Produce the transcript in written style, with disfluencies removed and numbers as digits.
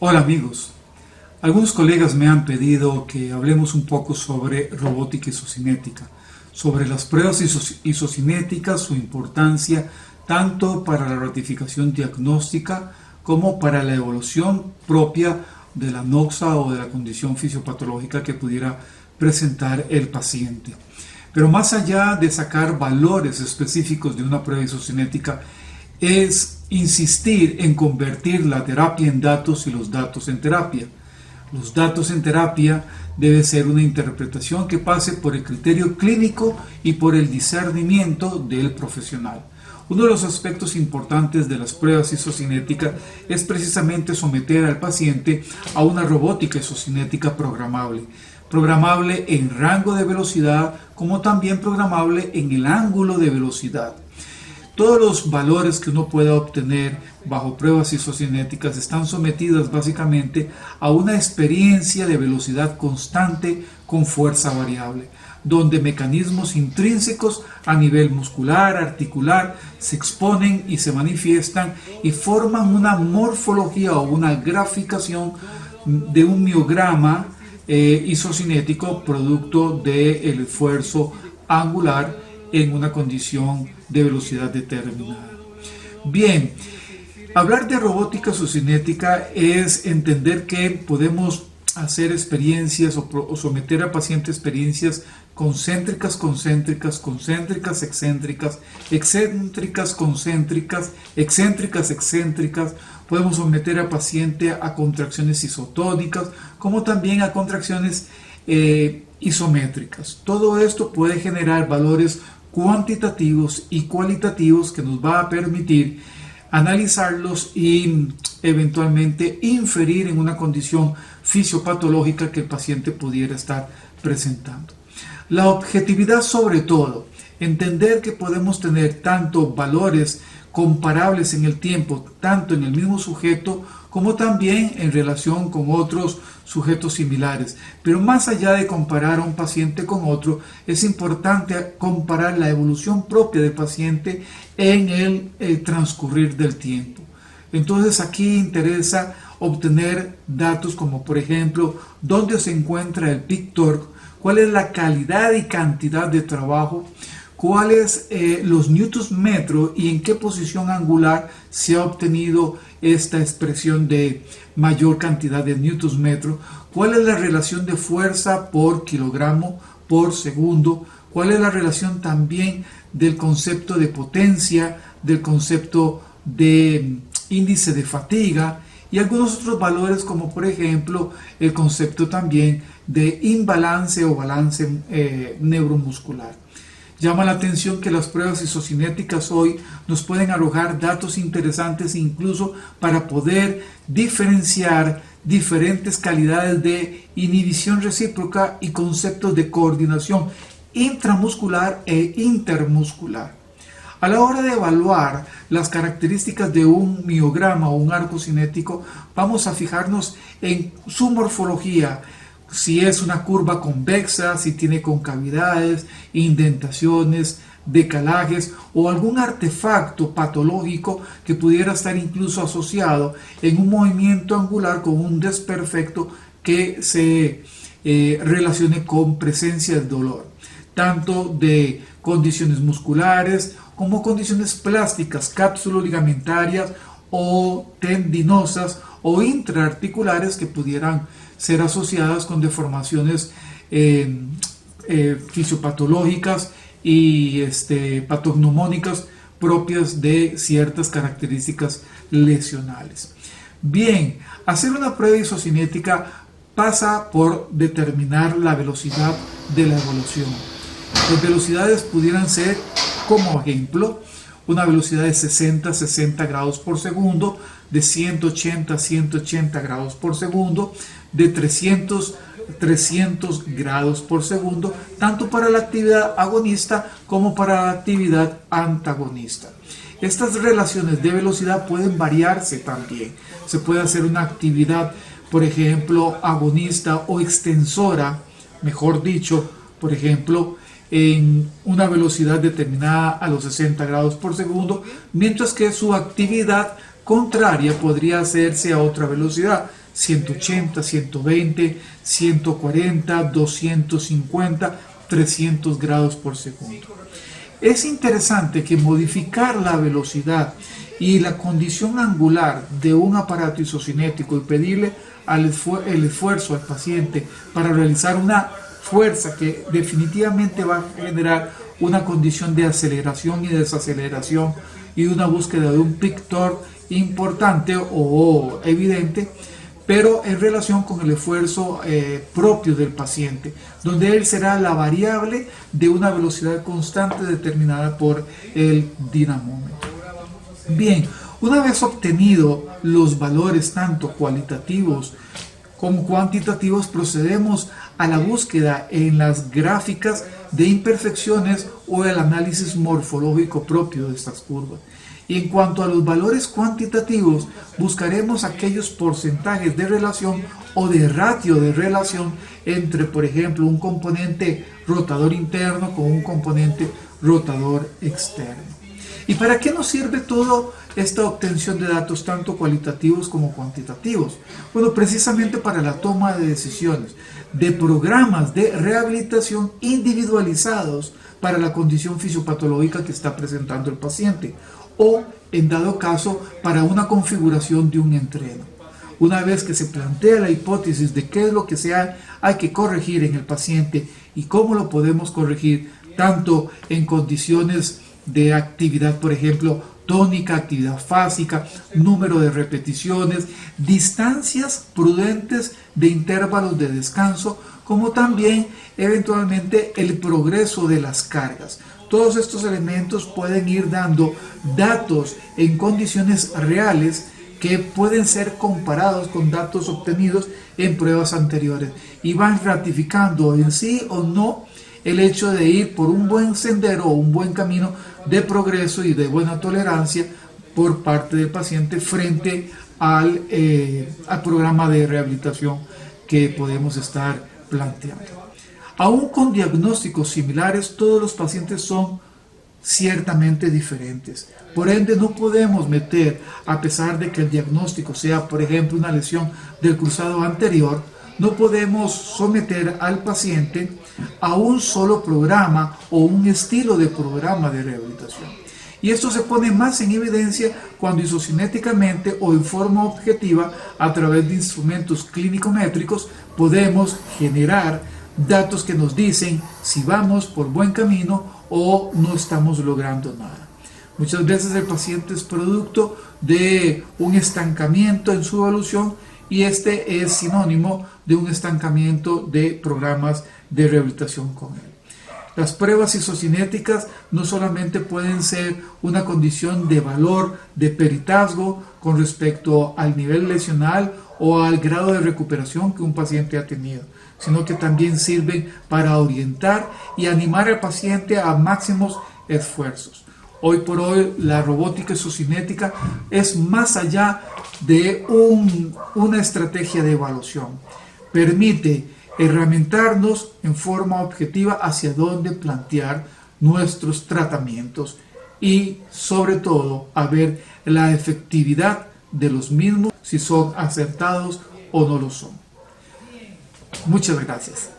Hola amigos, algunos colegas me han pedido que hablemos un poco sobre robótica isocinética, sobre las pruebas isocinéticas, su importancia tanto para la ratificación diagnóstica como para la evolución propia de la noxa o de la condición fisiopatológica que pudiera presentar el paciente. Pero más allá de sacar valores específicos de una prueba isocinética, es insistir en convertir la terapia en datos y los datos en terapia. Los datos en terapia debe ser una interpretación que pase por el criterio clínico y por el discernimiento del profesional. Uno de los aspectos importantes de las pruebas isocinéticas es precisamente someter al paciente a una robótica isocinética programable. Programable en rango de velocidad como también programable en el ángulo de velocidad. Todos los valores que uno pueda obtener bajo pruebas isocinéticas están sometidas básicamente a una experiencia de velocidad constante con fuerza variable, donde mecanismos intrínsecos a nivel muscular, articular, se exponen y se manifiestan y forman una morfología o una graficación de un miograma isocinético producto del esfuerzo angular en una condición de velocidad determinada. Bien, hablar de robótica isocinética es entender que podemos hacer experiencias o someter a pacientes experiencias concéntricas, concéntricas, concéntricas, excéntricas, excéntricas, concéntricas, excéntricas, excéntricas. Podemos someter a paciente a contracciones isotónicas, como también a contracciones isométricas. Todo esto puede generar valores cuantitativos y cualitativos que nos va a permitir analizarlos y eventualmente inferir en una condición fisiopatológica que el paciente pudiera estar presentando. La objetividad, sobre todo, entender que podemos tener tanto valores comparables en el tiempo, tanto en el mismo sujeto como también en relación con otros sujetos similares. Pero más allá de comparar a un paciente con otro, es importante comparar la evolución propia del paciente en el transcurrir del tiempo. Entonces aquí interesa obtener datos como por ejemplo dónde se encuentra el peak torque, cuál es la calidad y cantidad de trabajo, cuáles los newtons metro y en qué posición angular se ha obtenido esta expresión de mayor cantidad de newtons metro, cuál es la relación de fuerza por kilogramo por segundo, cuál es la relación también del concepto de potencia, del concepto de índice de fatiga y algunos otros valores como por ejemplo el concepto también de imbalance o balance neuromuscular. Llama la atención que las pruebas isocinéticas hoy nos pueden arrojar datos interesantes incluso para poder diferenciar diferentes calidades de inhibición recíproca y conceptos de coordinación intramuscular e intermuscular. A la hora de evaluar las características de un miograma o un arco cinético, vamos a fijarnos en su morfología, si es una curva convexa, si tiene concavidades, indentaciones, decalajes o algún artefacto patológico que pudiera estar incluso asociado en un movimiento angular con un desperfecto que se relacione con presencia del dolor, tanto de condiciones musculares como condiciones plásticas, cápsulo-ligamentarias o tendinosas o intraarticulares que pudieran ser asociadas con deformaciones fisiopatológicas y patognomónicas propias de ciertas características lesionales. Bien, hacer una prueba isocinética pasa por determinar la velocidad de la evolución. Las velocidades pudieran ser, como ejemplo, una velocidad de 60 grados por segundo, de 180 grados por segundo, de 300 grados por segundo, tanto para la actividad agonista como para la actividad antagonista. Estas relaciones de velocidad pueden variarse también. Se puede hacer una actividad, por ejemplo, agonista o extensora, mejor dicho, por ejemplo, en una velocidad determinada a los 60 grados por segundo, mientras que su actividad contraria podría hacerse a otra velocidad, 180, 120, 140, 250, 300 grados por segundo. Es interesante que modificar la velocidad y la condición angular de un aparato isocinético y pedirle el esfuerzo al paciente para realizar una fuerza que definitivamente va a generar una condición de aceleración y desaceleración y una búsqueda de un peak torque importante o evidente, pero en relación con el esfuerzo propio del paciente, donde él será la variable de una velocidad constante determinada por el dinamómetro. Bien, una vez obtenido los valores tanto cualitativos como cuantitativos, procedemos a la búsqueda en las gráficas de imperfecciones o el análisis morfológico propio de estas curvas. Y en cuanto a los valores cuantitativos, buscaremos aquellos porcentajes de relación o de ratio de relación entre, por ejemplo, un componente rotador interno con un componente rotador externo. ¿Y para qué nos sirve toda esta obtención de datos, tanto cualitativos como cuantitativos? Bueno, precisamente para la toma de decisiones de programas de rehabilitación individualizados para la condición fisiopatológica que está presentando el paciente, o en dado caso para una configuración de un entreno. Una vez que se plantea la hipótesis de qué es lo que hay que corregir en el paciente y cómo lo podemos corregir, tanto en condiciones de actividad, por ejemplo, tónica, actividad fásica, número de repeticiones, distancias prudentes de intervalos de descanso, como también eventualmente el progreso de las cargas. Todos estos elementos pueden ir dando datos en condiciones reales que pueden ser comparados con datos obtenidos en pruebas anteriores y van ratificando en sí o no el hecho de ir por un buen sendero o un buen camino de progreso y de buena tolerancia por parte del paciente frente al programa de rehabilitación que podemos estar planteando. Aún con diagnósticos similares, todos los pacientes son ciertamente diferentes. Por ende, no podemos meter, a pesar de que el diagnóstico sea, por ejemplo, una lesión del cruzado anterior, no podemos someter al paciente a un solo programa o un estilo de programa de rehabilitación. Y esto se pone más en evidencia cuando isocinéticamente o en forma objetiva, a través de instrumentos clínico-métricos, podemos generar datos que nos dicen si vamos por buen camino o no estamos logrando nada. Muchas veces el paciente es producto de un estancamiento en su evolución y este es sinónimo de un estancamiento de programas de rehabilitación con él. Las pruebas isocinéticas no solamente pueden ser una condición de valor de peritazgo con respecto al nivel lesional o al grado de recuperación que un paciente ha tenido, sino que también sirven para orientar y animar al paciente a máximos esfuerzos. Hoy por hoy la robótica isocinética es más allá de una estrategia de evaluación. Permite herramientarnos en forma objetiva hacia dónde plantear nuestros tratamientos y sobre todo a ver la efectividad de los mismos, si son acertados o no lo son. Muchas gracias.